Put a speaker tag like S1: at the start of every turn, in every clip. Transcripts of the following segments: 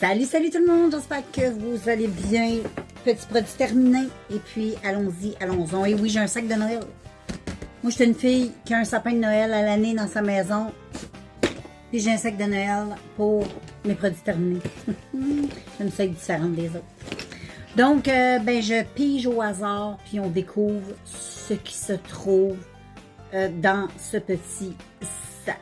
S1: Salut, salut tout le monde, j'espère que vous allez bien. Petit produit terminé, et puis allons-y, allons-y. Et oui, j'ai un sac de Noël. Moi, je suis une fille qui a un sapin de Noël à l'année dans sa maison. Puis j'ai un sac de Noël pour mes produits terminés. J'ai une sac différente des autres. Donc, je pige au hasard, puis on découvre ce qui se trouve dans ce petit sac.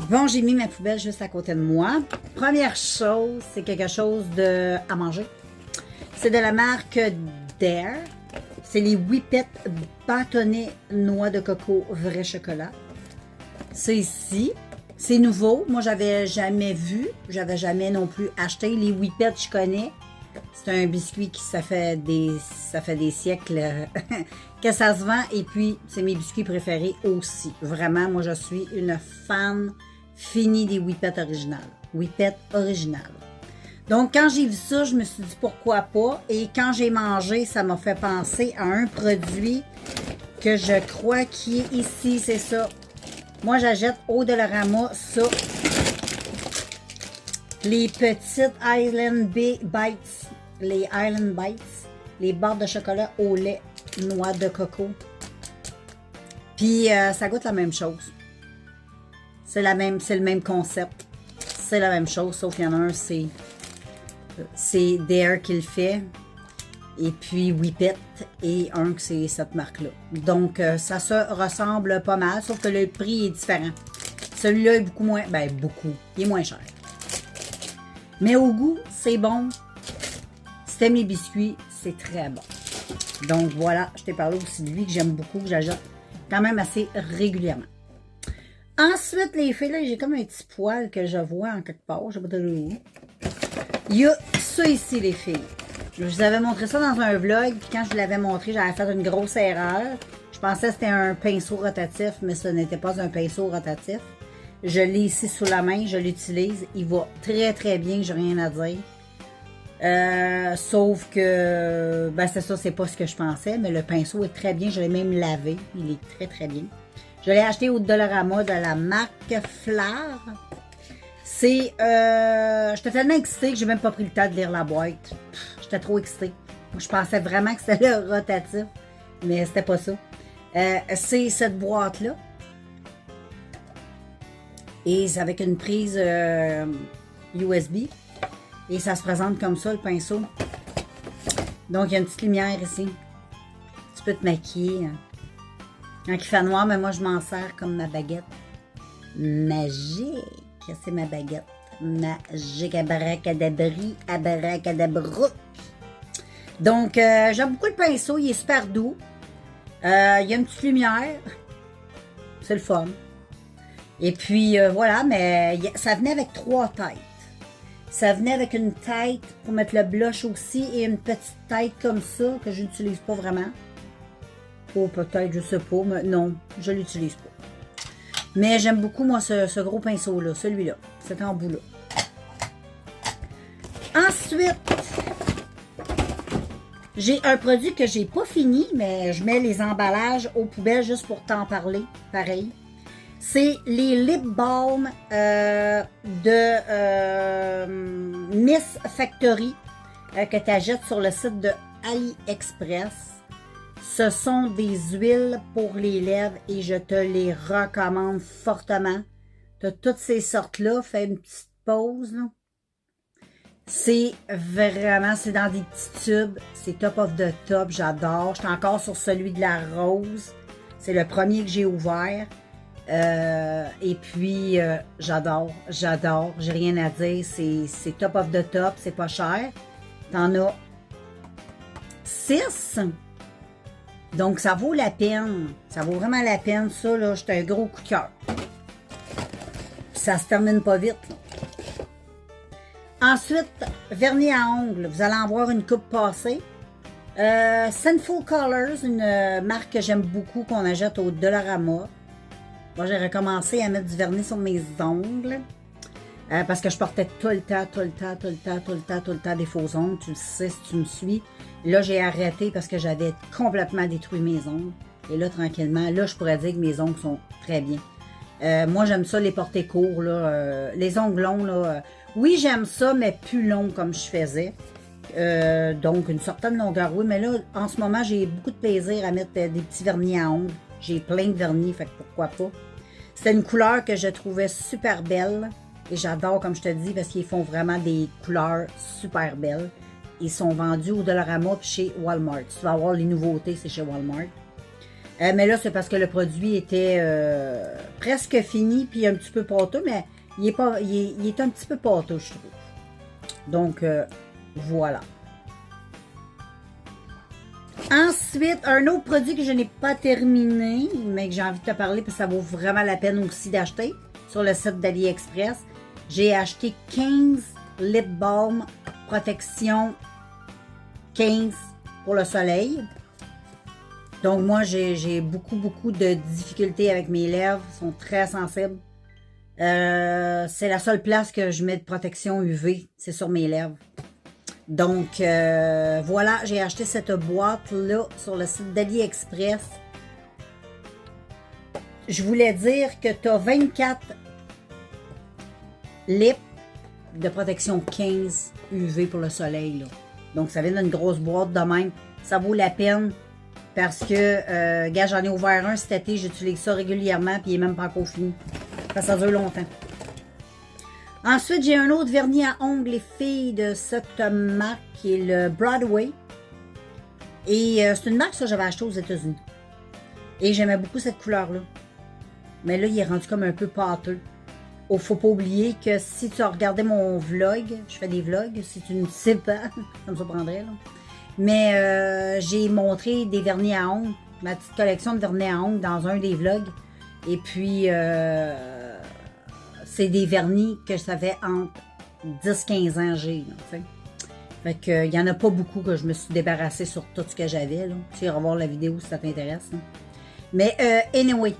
S1: Bon, j'ai mis ma poubelle juste à côté de moi. Première chose, c'est quelque chose à manger. C'est de la marque Dare. C'est les Whippets bâtonnets noix de coco vrai chocolat. C'est ici. C'est nouveau. Moi, j'avais jamais vu. J'avais jamais non plus acheté. Les Whippets, je connais. C'est un biscuit qui ça fait des siècles que ça se vend. Et puis, c'est mes biscuits préférés aussi. Vraiment, moi, je suis une fan finie des Whippets originales. Whippets originales. Donc, quand j'ai vu ça, je me suis dit pourquoi pas. Et quand j'ai mangé, ça m'a fait penser à un produit que je crois qui est ici. C'est ça. Moi, j'achète au Dollarama ça. Les petites Island Bites. Les Island Bites. Les barres de chocolat au lait, noix de coco. Puis, ça goûte la même chose. C'est le même concept. C'est la même chose, sauf qu'il y en a un, c'est Dare qui le fait. Et puis Whippet et un que c'est cette marque-là. Donc, ça se ressemble pas mal, sauf que le prix est différent. Celui-là est beaucoup moins... beaucoup. Il est moins cher. Mais au goût, c'est bon. C'était mes biscuits, c'est très bon. Donc, voilà, je t'ai parlé aussi de lui, que j'aime beaucoup, que j'achète quand même assez régulièrement. Ensuite, les filles, là, j'ai comme un petit poil que je vois en quelque part. Je ne sais pas de où. Il y a ça ici, les filles. Je vous avais montré ça dans un vlog. Puis quand je vous l'avais montré, j'avais fait une grosse erreur. Je pensais que c'était un pinceau rotatif, mais ce n'était pas un pinceau rotatif. Je l'ai ici sous la main. Je l'utilise. Il va très, très bien. J'ai rien à dire. Sauf que, c'est ça, c'est pas ce que je pensais. Mais le pinceau est très bien. Je l'ai même lavé. Il est très, très bien. Je l'ai acheté au Dollarama de la marque Flare. C'est... j'étais tellement excitée que j'ai même pas pris le temps de lire la boîte. J'étais trop excitée. Je pensais vraiment que c'était le rotatif. Mais c'était pas ça. C'est cette boîte-là. Et c'est avec une prise USB. Et ça se présente comme ça, le pinceau. Donc, il y a une petite lumière ici. Tu peux te maquiller. Quand il fait noir, mais moi, je m'en sers comme ma baguette. Magique. C'est ma baguette. Magique, abracadabri, abracadabrouk. Donc, j'aime beaucoup le pinceau. Il est super doux. Il y a une petite lumière. C'est le fun. Et puis, voilà, mais ça venait avec 3 têtes. Ça venait avec une tête pour mettre le blush aussi et une petite tête comme ça que je n'utilise pas vraiment. Oh, peut-être, je sais pas, mais non, je l'utilise pas. Mais j'aime beaucoup, moi, ce gros pinceau-là, celui-là, cet embout-là. Ensuite, j'ai un produit que j'ai pas fini, mais je mets les emballages aux poubelles juste pour t'en parler, pareil. C'est les lip balm de Miss Factory que tu achètes sur le site de AliExpress. Ce sont des huiles pour les lèvres et je te les recommande fortement. Tu as toutes ces sortes-là. Fais une petite pause. C'est vraiment, c'est dans des petits tubes. C'est top of the top. J'adore. Je suis encore sur celui de la rose. C'est le premier que j'ai ouvert. Et puis, j'adore. J'ai rien à dire. C'est top of the top. C'est pas cher. T'en as 6. Donc, ça vaut la peine. Ça vaut vraiment la peine. Ça, là, j'ai un gros coup de cœur. Ça se termine pas vite, là. Ensuite, vernis à ongles. Vous allez en voir une coupe passée. Sinful Colors, une marque que j'aime beaucoup, qu'on achète au Dollarama. Moi, j'ai recommencé à mettre du vernis sur mes ongles. Parce que je portais tout le temps des faux ongles. Tu le sais si tu me suis. Là, j'ai arrêté parce que j'avais complètement détruit mes ongles. Et là, tranquillement, là, je pourrais dire que mes ongles sont très bien. Moi, j'aime ça les porter courts, là. Les ongles longs, là. Oui, j'aime ça, mais plus long comme je faisais. Donc, une certaine longueur, oui. Mais là, en ce moment, j'ai beaucoup de plaisir à mettre des petits vernis à ongles. J'ai plein de vernis, fait que pourquoi pas. C'était une couleur que je trouvais super belle. Et j'adore, comme je te dis, parce qu'ils font vraiment des couleurs super belles. Ils sont vendus au Dollarama puis chez Walmart. Tu vas avoir les nouveautés, c'est chez Walmart. Mais là, c'est parce que le produit était presque fini, puis un petit peu pâteux, mais il est un petit peu pâteux, je trouve. Donc, voilà. Ensuite, un autre produit que je n'ai pas terminé, mais que j'ai envie de te parler, parce que ça vaut vraiment la peine aussi d'acheter, sur le site d'AliExpress. J'ai acheté 15 lip balm protection 15 pour le soleil. Donc, moi, j'ai beaucoup de difficultés avec mes lèvres. Elles sont très sensibles. C'est la seule place que je mets de protection UV. C'est sur mes lèvres. Donc, voilà, j'ai acheté cette boîte-là sur le site d'AliExpress. Je voulais dire que tu as 24 lips de protection 15 UV pour le soleil. Là. Donc, ça vient d'une grosse boîte de même. Ça vaut la peine. Parce que, gars, j'en ai ouvert un cet été, j'utilise ça régulièrement, puis il n'est même pas encore fini. Ça dure longtemps. Ensuite, j'ai un autre vernis à ongles, les filles, de cette marque, qui est le Broadway. Et c'est une marque, ça, j'avais acheté aux États-Unis. Et j'aimais beaucoup cette couleur-là. Mais là, il est rendu comme un peu pâteux. Oh, faut pas oublier que si tu as regardé mon vlog, je fais des vlogs, si tu ne sais pas, ça me surprendrait, là. Mais j'ai montré des vernis à ongles, ma petite collection de vernis à ongles dans un des vlogs. Et puis, c'est des vernis que ça fait entre 10-15 ans j'ai. Fait que, il n'y en a pas beaucoup que je me suis débarrassée sur tout ce que j'avais. Tu vas revoir la vidéo si ça t'intéresse. Mais anyway,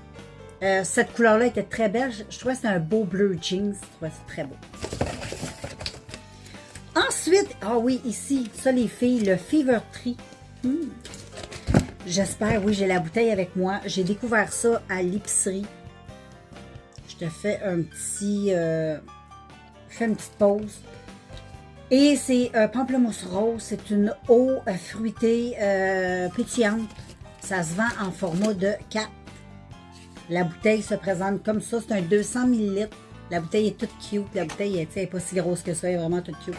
S1: cette couleur-là était très belle. Je trouvais que c'était un beau bleu jeans. Je trouvais que c'est très beau. Ensuite, ah oui, ici, ça les filles, le Fever Tree. J'espère, oui, j'ai la bouteille avec moi. J'ai découvert ça à l'épicerie. Je te fais un petit... fais une petite pause. Et c'est pamplemousse rose. C'est une eau fruitée pétillante. Ça se vend en format de 4. La bouteille se présente comme ça. C'est un 200 ml. La bouteille est toute cute. La bouteille n'est pas si grosse que ça. Elle est vraiment toute cute.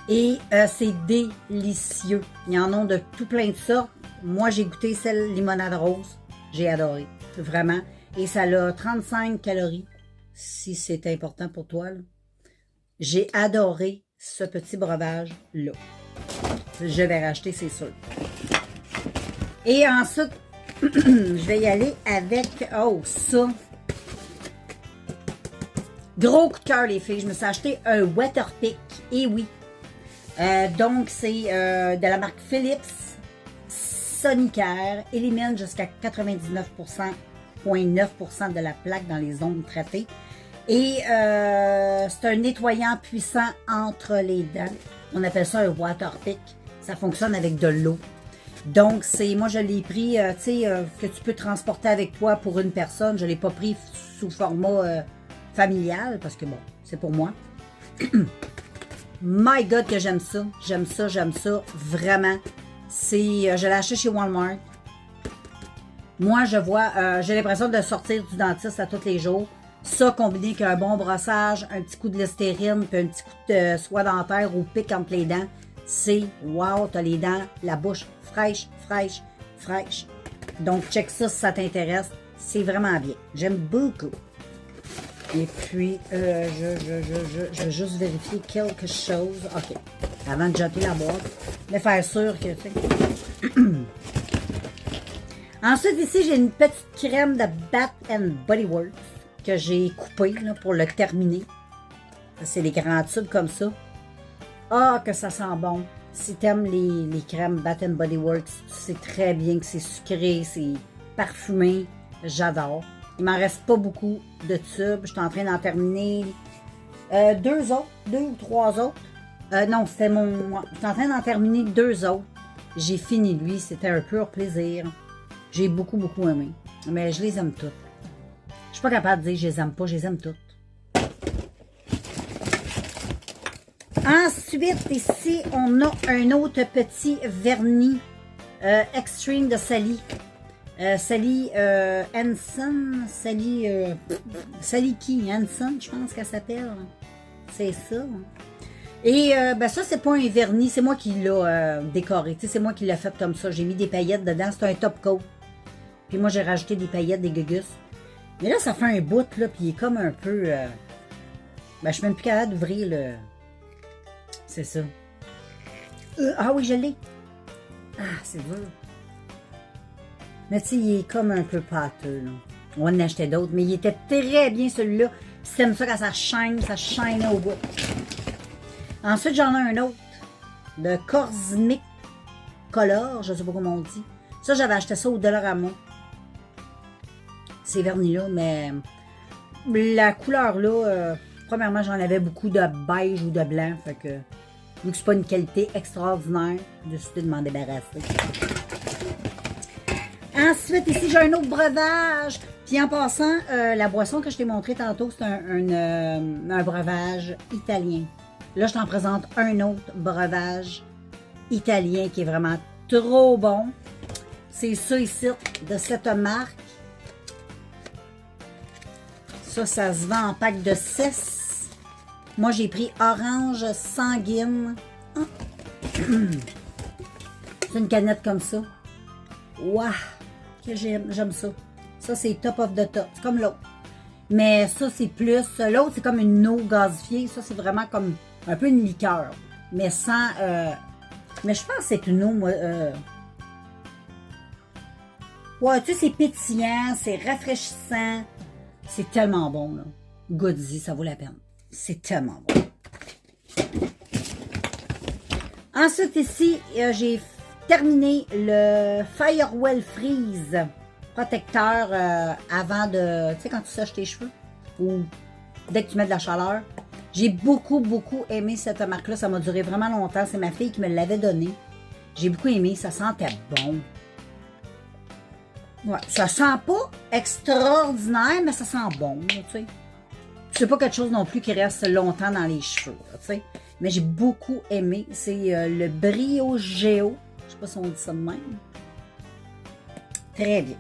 S1: Et c'est délicieux. Il y en a de tout plein de sortes. Moi, j'ai goûté celle limonade rose. J'ai adoré. Vraiment. Et ça a 35 calories. Si c'est important pour toi. J'ai adoré ce petit breuvage-là. Je vais racheter, c'est sûr. Et ensuite, je vais y aller avec... Oh, ça! Gros coup de cœur, les filles. Je me suis acheté un Waterpik. Et oui. Donc, c'est de la marque Philips Sonicare. Élimine jusqu'à 99,9% de la plaque dans les zones traitées. Et c'est un nettoyant puissant entre les dents. On appelle ça un Waterpik. Ça fonctionne avec de l'eau. Donc, moi, je l'ai pris, tu sais, que tu peux transporter avec toi pour une personne. Je ne l'ai pas pris sous format familial parce que, bon, c'est pour moi. My God, que j'aime ça. J'aime ça, vraiment. Je l'ai acheté chez Walmart. Moi, j'ai l'impression de sortir du dentiste à tous les jours. Ça, combiné avec un bon brossage, un petit coup de Listerine, puis un petit coup de soie dentaire ou pic entre les dents, c'est wow, t'as les dents, la bouche fraîche. Donc, check ça si ça t'intéresse. C'est vraiment bien. J'aime beaucoup. Et puis, je vais juste vérifier quelque chose. OK. Avant de jeter la boîte. Mais faire sûr que, tu sais. Ensuite, ici, j'ai une petite crème de Bath Body Works que j'ai coupée là, pour le terminer. C'est des grands tubes comme ça. Ah, que ça sent bon. Si tu aimes les crèmes Bath Body Works, tu sais très bien que c'est sucré, c'est parfumé. J'adore. Il m'en reste pas beaucoup de tubes. Je suis en train d'en terminer 2 ou 3 autres. Non, c'était je suis en train d'en terminer 2 autres. J'ai fini lui. C'était un pur plaisir. J'ai beaucoup aimé. Mais je les aime toutes. Je suis pas capable de dire que je les aime pas. Je les aime toutes. Ensuite, ici, on a un autre petit vernis Extreme de Sally. Sally Hansen. Sally qui? Hansen, je pense qu'elle s'appelle. C'est ça. Et ben ça, c'est pas un vernis. C'est moi qui l'ai décoré. C'est moi qui l'ai fait comme ça. J'ai mis des paillettes dedans. C'est un top coat. Puis moi, j'ai rajouté des paillettes, des gugus. Mais là, ça fait un bout, là. Puis il est comme un peu... ben, je suis même plus capable d'ouvrir le... C'est ça. Ah oui, je l'ai. Ah, c'est dur. Mais tu sais, il est comme un peu pâteux, là. On en achetait d'autres, mais il était très bien celui-là. Si t'aimes ça quand ça chaîne au bout. Ensuite, j'en ai un autre. De Cosmic Color, je sais pas comment on dit. Ça, j'avais acheté ça au Dollarama. Ces vernis-là, mais la couleur-là, premièrement, j'en avais beaucoup de beige ou de blanc. Fait que, vu que c'est pas une qualité extraordinaire, j'ai décidé de m'en débarrasser. Ensuite, ici, j'ai un autre breuvage. Puis en passant, la boisson que je t'ai montré tantôt, c'est un breuvage italien. Là, je t'en présente un autre breuvage italien qui est vraiment trop bon. C'est ça ici, de cette marque. Ça se vend en pack de 6. Moi, j'ai pris orange sanguine. C'est une canette comme ça. Waouh! Que j'aime ça. Ça, c'est top of the top. C'est comme l'autre. Mais ça, c'est plus... L'autre, c'est comme une eau gazifiée. Ça, c'est vraiment comme un peu une liqueur. Mais sans... mais je pense que c'est une eau, moi... Ouais, tu sais, c'est pétillant, c'est rafraîchissant. C'est tellement bon, là. Goody, ça vaut la peine. C'est tellement bon. Ensuite, ici, j'ai terminé le Firewell Freeze protecteur avant de... Tu sais, quand tu sèches tes cheveux ou dès que tu mets de la chaleur. J'ai beaucoup aimé cette marque-là. Ça m'a duré vraiment longtemps. C'est ma fille qui me l'avait donné. J'ai beaucoup aimé. Ça sentait bon. Ouais, ça sent pas extraordinaire, mais ça sent bon, tu sais. C'est pas quelque chose non plus qui reste longtemps dans les cheveux, tu sais. Mais j'ai beaucoup aimé. C'est le Brio Géo. Je sais pas si on dit ça de même. Très bien.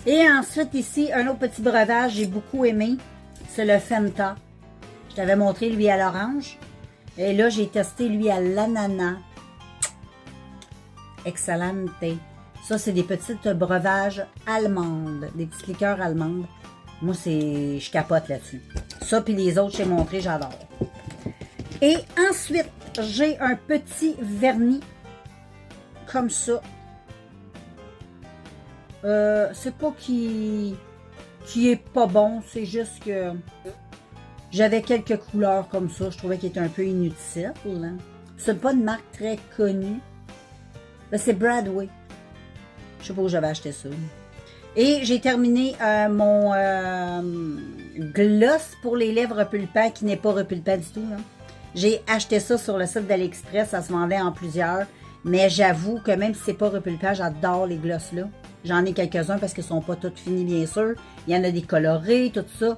S1: Et ensuite, ici, un autre petit breuvage, j'ai beaucoup aimé. C'est le Fenta. Je t'avais montré lui à l'orange. Et là, j'ai testé lui à l'ananas. Excellente. Ça, c'est des petites breuvages allemandes. Des petites liqueurs allemandes. Moi, je capote là-dessus. Ça, puis les autres, j'ai montré, j'adore. Et ensuite, j'ai un petit vernis comme ça. C'est pas qui est pas bon, c'est juste que j'avais quelques couleurs comme ça. Je trouvais qu'il était un peu inutile. Hein. C'est pas une marque très connue. Ben, c'est Bradway. Je sais pas où j'avais acheté ça. Et j'ai terminé mon gloss pour les lèvres repulpant qui n'est pas repulpant du tout. J'ai acheté ça sur le site d'AliExpress. Ça se vendait en plusieurs. Mais j'avoue que même si c'est pas repulpant, j'adore les gloss là. J'en ai quelques-uns parce qu'ils sont pas tous finis, bien sûr. Il y en a des colorés, tout ça.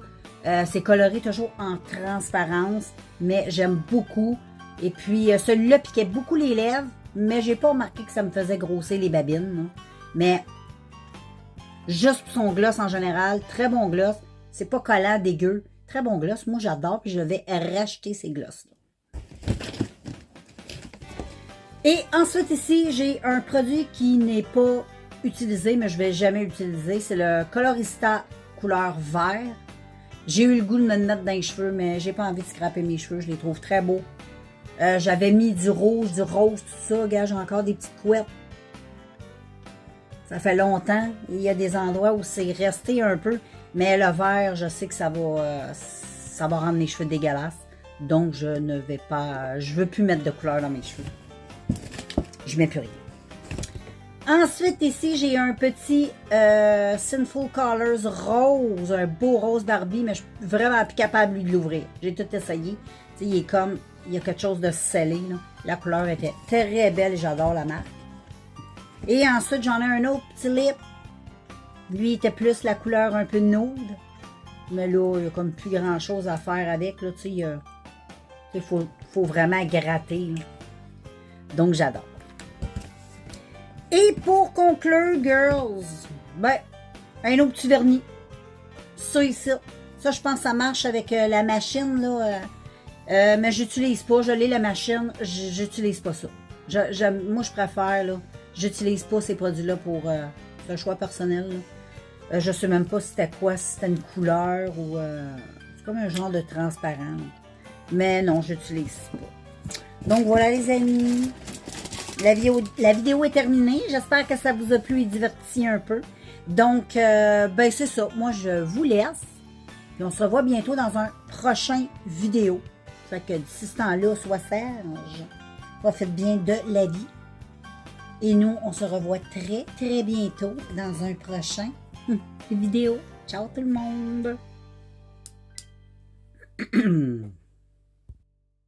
S1: C'est coloré toujours en transparence. Mais j'aime beaucoup. Et puis, celui-là piquait beaucoup les lèvres. Mais j'ai pas remarqué que ça me faisait grossir les babines. Là. Mais juste pour son gloss en général, très bon gloss. C'est pas collant, dégueu. Très bon gloss. Moi, j'adore. Puis je vais racheter ces gloss-là. Et ensuite, ici, j'ai un produit qui n'est pas utilisé, mais je vais jamais utiliser. C'est le Colorista couleur vert. J'ai eu le goût de me le mettre dans les cheveux, mais j'ai pas envie de scraper mes cheveux. Je les trouve très beaux. J'avais mis du rouge, du rose, tout ça. Regarde, j'ai encore des petites couettes. Ça fait longtemps. Il y a des endroits où c'est resté un peu. Mais le vert, je sais que ça va rendre mes cheveux dégueulasses. Donc, je ne vais pas... Je veux plus mettre de couleur dans mes cheveux. Je mets plus rien. Ensuite, ici, j'ai un petit Sinful Colors rose. Un beau rose Barbie, mais je suis vraiment plus capable de l'ouvrir. J'ai tout essayé. Tu sais, il est comme... Il y a quelque chose de scellé. Là. La couleur était très belle et j'adore la marque. Et ensuite, j'en ai un autre petit lip. Lui, il était plus la couleur un peu nude. Mais là, il n'y a comme plus grand chose à faire avec. Là, tu sais, Il faut vraiment gratter. Là. Donc, j'adore. Et pour conclure, girls, ben, un autre petit vernis. Ça ici. Ça, je pense que ça marche avec la machine, là. Mais j'utilise pas. Je l'ai, la machine. J'utilise pas ça. Moi, je préfère, là. J'utilise pas ces produits-là pour un choix personnel, là. Je sais même pas si c'était quoi, si c'était une couleur ou... c'est comme un genre de transparent. Là. Mais non, j'utilise pas. Donc, voilà, les amis. La vidéo est terminée. J'espère que ça vous a plu et diverti un peu. Donc, ben c'est ça. Moi, je vous laisse. Et on se revoit bientôt dans un prochain vidéo. Fait que d'ici ce temps-là, sois sage. Profite bien de la vie. Et nous, on se revoit très, très bientôt dans un prochain vidéo. Ciao tout le monde!